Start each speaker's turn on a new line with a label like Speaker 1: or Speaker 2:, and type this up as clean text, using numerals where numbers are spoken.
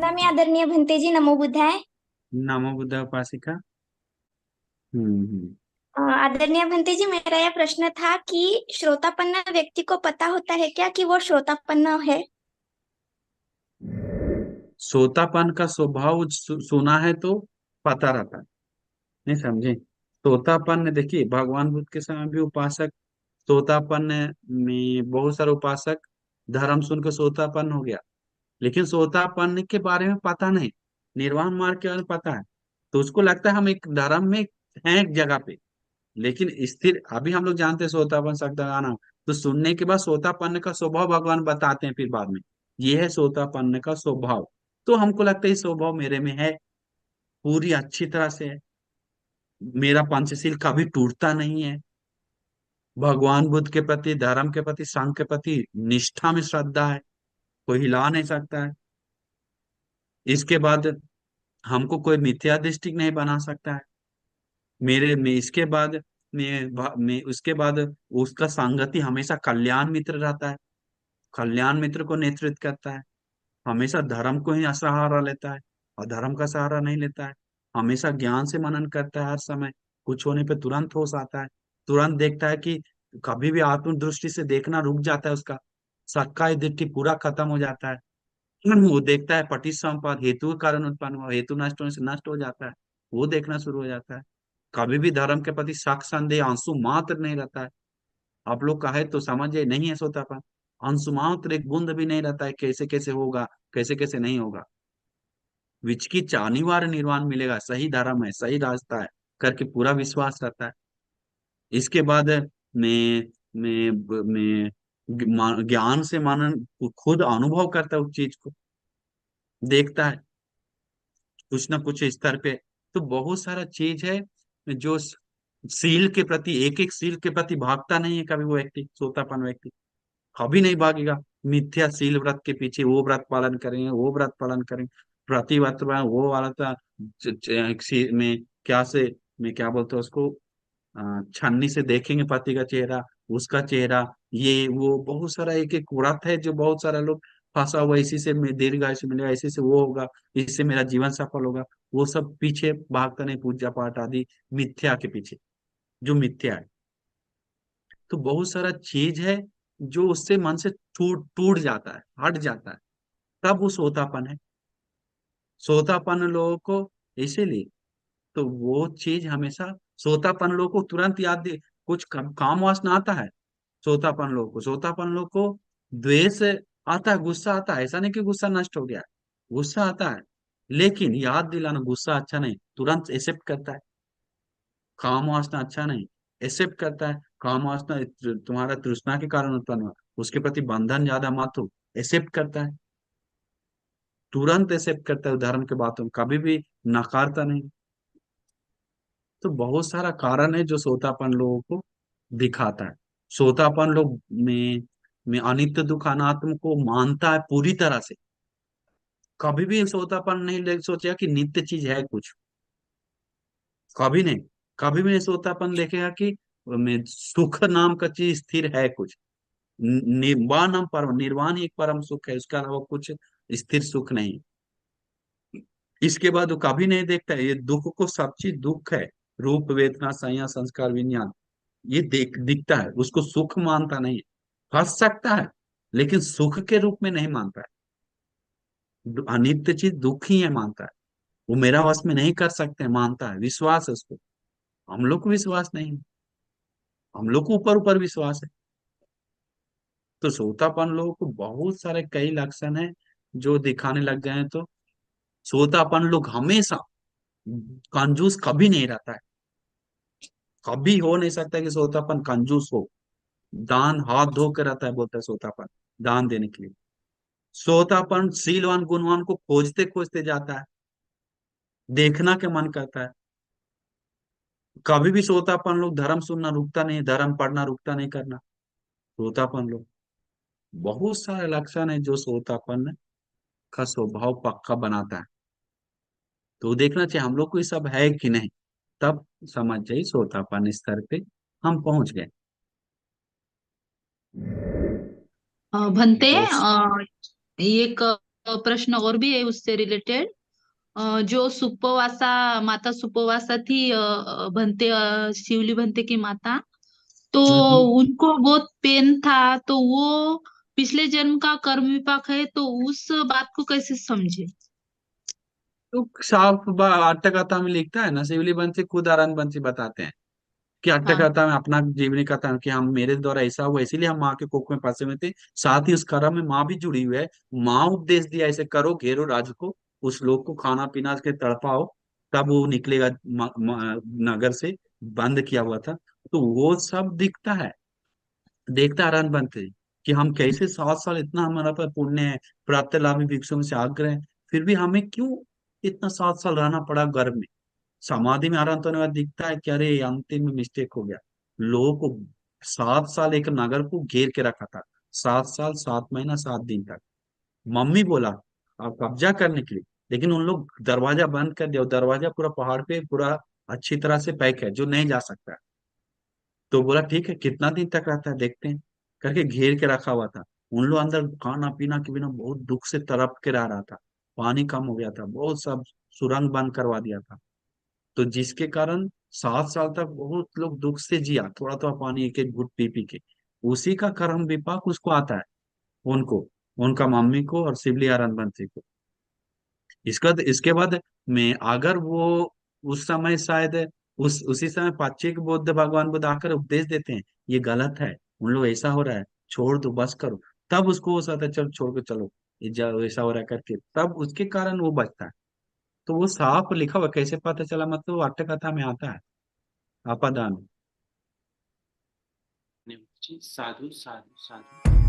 Speaker 1: नमस्ते आदरणीय भंते जी, नमो बुद्धाय।
Speaker 2: नमो बुद्धा उपासिका। हम्म।
Speaker 1: आदरणीय भंते जी, मेरा यह प्रश्न था कि श्रोतापन्न व्यक्ति को पता होता है क्या कि वो श्रोतापन्न है?
Speaker 2: सोतापन का स्वभाव सुना है तो पता रहता है। नहीं समझे? सोतापन में देखिए, भगवान बुद्ध के समय भी उपासक सोतापन में बहुत सारे उपासक धर्म सुन के सोतापन हो गया, लेकिन सोतापन के बारे में पता नहीं, निर्वाण मार्ग के बारे में पता है। तो उसको लगता है हम एक धर्म में हैं एक जगह पे, लेकिन स्थिर अभी हम लोग जानते हैं सोतापन शब्द का नाम। तो सुनने के बाद सोतापन्न का स्वभाव भगवान बताते हैं फिर बाद में, ये है सोतापन्न का स्वभाव। तो हमको लगता है ये स्वभाव मेरे में है, पूरी अच्छी तरह से है। मेरा पंचशील कभी टूटता नहीं है। भगवान बुद्ध के प्रति, धर्म के प्रति, संघ के प्रति निष्ठा में श्रद्धा है, कोई हिला नहीं सकता है। इसके बाद हमको कोई मिथ्या दृष्टि नहीं बना सकता है मेरे में। इसके बाद में उसके बाद उसका संगति हमेशा कल्याण मित्र रहता है, कल्याण मित्र को नेतृत्व करता है। हमेशा धर्म को ही सहारा लेता है, और धर्म का सहारा नहीं लेता है। हमेशा ज्ञान से मनन करता है, हर समय कुछ होने पे तुरंत होश आता है। तुरंत देखता है कि कभी भी आत्म दृष्टि से देखना रुक जाता है उसका, सक्काय दृष्टि पूरा खत्म हो जाता है। वो देखता है पटिसंपाद, हेतु के कारण उत्पन्न हुआ, हेतु नष्ट होने से नष्ट हो जाता है, वो देखना शुरू हो जाता है। कभी भी धर्म के प्रति शक संदेह आंसू मात्र नहीं रहता है। आप लोग कहे तो समझे, नहीं है सोतापन। अंशु मात्र एक बूंद भी नहीं रहता है, कैसे कैसे होगा, कैसे कैसे नहीं होगा। विचकित अनिवार्य निर्वाण मिलेगा, सही धर्म है, सही रास्ता है करके पूरा विश्वास रहता है। इसके बाद ज्ञान से मनन, खुद अनुभव करता है उस चीज को, देखता है कुछ ना कुछ स्तर पे। तो बहुत सारा चीज है जो सील के प्रति, एक एक सील के प्रति भागता नहीं है कभी वो व्यक्ति, सोतापन व्यक्ति कभी नहीं भागेगा। मिथ्या सील व्रत के पीछे, वो व्रत पालन करेंगे, वो व्रत पालन करेंगे, प्रतिव्रत में वो वाला था। में क्या से, में क्या बोलते हैं उसको, छन्नी से देखेंगे पति का चेहरा, उसका चेहरा, ये वो बहुत सारा एक एक व्रत है जो बहुत सारा लोग फंसा हुआ, इसी से मैं दीर्घ आयुष्य मिलेगा, इसी से वो होगा, इससे मेरा जीवन सफल होगा। वो सब पीछे भागता नहीं, पूजा पाठ आदि मिथ्या के पीछे, जो मिथ्या है। तो बहुत सारा चीज है जो उससे मन से टूट टूट जाता है, हट जाता है, तब वो सोतापन है। सोतापन लोगों को इसीलिए, तो वो चीज हमेशा, सोतापन लोगों को तुरंत याद दे, कुछ काम वासना आता है सोतापन लोगों को, सोतापन लोगों को द्वेष आता है, गुस्सा आता है। ऐसा नहीं कि गुस्सा नष्ट हो गया, गुस्सा आता है, लेकिन याद दिलाना गुस्सा अच्छा नहीं, तुरंत एक्सेप्ट करता है। काम वासना अच्छा नहीं, एक्सेप्ट करता है। काम वासना तुम्हारा तृष्णा के कारण उत्पन्न हुआ, उसके प्रति बंधन ज्यादा मत हो, एक्सेप्ट करता है, तुरंत एक्सेप्ट करता है धर्म के बातों में, कभी भी नकारता नहीं। तो बहुत सारा कारण है जो सोतापन लोगों को दिखाता है। सोतापन लोग में अनित्य दुख अनात्म को मानता है पूरी तरह से। कभी भी सोतापन नहीं सोचेगा कि नित्य चीज है कुछ, कभी नहीं। कभी भी नहीं सोतापन देखेगा कि में सुख नाम का चीज स्थिर है कुछ। निर्वाण हम परम, निर्वाण ही एक परम सुख है, उसके अलावा कुछ स्थिर सुख नहीं। इसके बाद वो कभी नहीं देखता है ये दुख को, सब चीज दुख है, रूप वेदना संज्ञा संस्कार विज्ञान, ये दिखता है, उसको सुख मानता नहीं है। हंस सकता है, लेकिन सुख के रूप में नहीं मानता है। अनित्य चीज दुख ही है मानता है। वो मेरा वश में नहीं कर सकते मानता है, विश्वास है उसको। हम लोग को विश्वास नहीं है, हम लोग को ऊपर ऊपर विश्वास है। तो सोतापन लोगों को बहुत सारे कई लक्षण है जो दिखाने लग जाए तो। सोतापन लोग हमेशा, कंजूस कभी नहीं रहता है, कभी हो नहीं सकता कि सोतापन कंजूस हो। दान हाथ धो के रहता है, बोलता है सोतापन, दान देने के लिए। सोतापन शीलवान गुणवान को खोजते खोजते जाता है, देखना के मन करता है। कभी भी सोतापन लोग धर्म सुनना रुकता नहीं, धर्म पढ़ना रुकता नहीं करना, सोतापन लोग। बहुत सारे लक्षण है जो सोतापन का स्वभाव पक्का बनाता है। तो देखना चाहिए हम लोग को ये सब है कि नहीं, तब समझ जाइए सोतापन स्तर पे हम पहुंच गए।
Speaker 3: भंते
Speaker 2: तो
Speaker 3: एक प्रश्न और भी है उससे रिलेटेड। जो सुपवासा, माता सुपवासा थी, भंते, शिवली भंते की माता, तो
Speaker 2: हम्म।
Speaker 3: उनको बहुत पेन था, तो वो पिछले जन्म का कर्म विपाक है, तो उस बात को कैसे समझे?
Speaker 2: तो साफ आट्य कथा में लिखता है ना, शिवली बंसी खुद आनंद बंसी बताते हैं कि आट्य
Speaker 3: हाँ।
Speaker 2: कथा में अपना जीवनी कथा है कि हम, मेरे द्वारा ऐसा हुआ इसीलिए हम माँ के कोख में फंसे हुए थे। साथ ही उस कर्म में माँ भी जुड़ी हुई है। माँ उपदेश दिया, ऐसे करो, घेरो राज को, उस लोग को खाना पीना के तड़पाओ, तब वो निकलेगा नगर से, बंद किया हुआ था। तो वो सब दिखता है, देखता आराम बनते हैं कि हम कैसे 7 साल, इतना हमारा पर पुण्य है, प्राप्त लाभ भिक्षु में से आग्रह है, फिर भी हमें क्यों इतना 7 साल रहना पड़ा गर्भ में। समाधि में आराम होने के बाद दिखता है कि अरे अंतिम में मिस्टेक हो गया। लोगों को 7 साल एक नगर को घेर के रखा था, 7 साल 7 महीना 7 दिन तक। मम्मी बोला आप कब्जा करने के लिए, लेकिन उन लोग दरवाजा बंद कर दिया, और दरवाजा पूरा पहाड़ पे पूरा अच्छी तरह से पैक है, जो नहीं जा सकता। तो बोला ठीक है, कितना दिन तक रहता है देखते हैं, करके घेर के रखा हुआ था। उन लोग अंदर खाना पीना के बिना बहुत दुख से तड़प के रह रहा था। पानी कम हो गया था, बहुत सब सुरंग बंद करवा दिया था। तो जिसके कारण 7 साल तक बहुत लोग दुख से जिया, थोड़ा थोड़ा पानी एक एक घुट पी पी के। उसी का कर्म विपाक उसको आता है, उनको, उनका मम्मी को और शिवली आनंद बंसी को। इसके बाद में अगर वो उस समय शायद उस उसी समय पाच्यक बुद्ध, भगवान बुद्ध आकर उपदेश देते हैं ये गलत है, उन लोग ऐसा हो रहा है, छोड़ दो बस करो, तब उसको हो सकता है चल छोड़ के चलो, ये ऐसा हो रहा है करके, तब उसके कारण वो बचता है। तो वो साफ लिखा हुआ, कैसे पता चला, मतलब वो अट्ठ कथा में आता है, आपादान।
Speaker 4: साधु साधु साधु।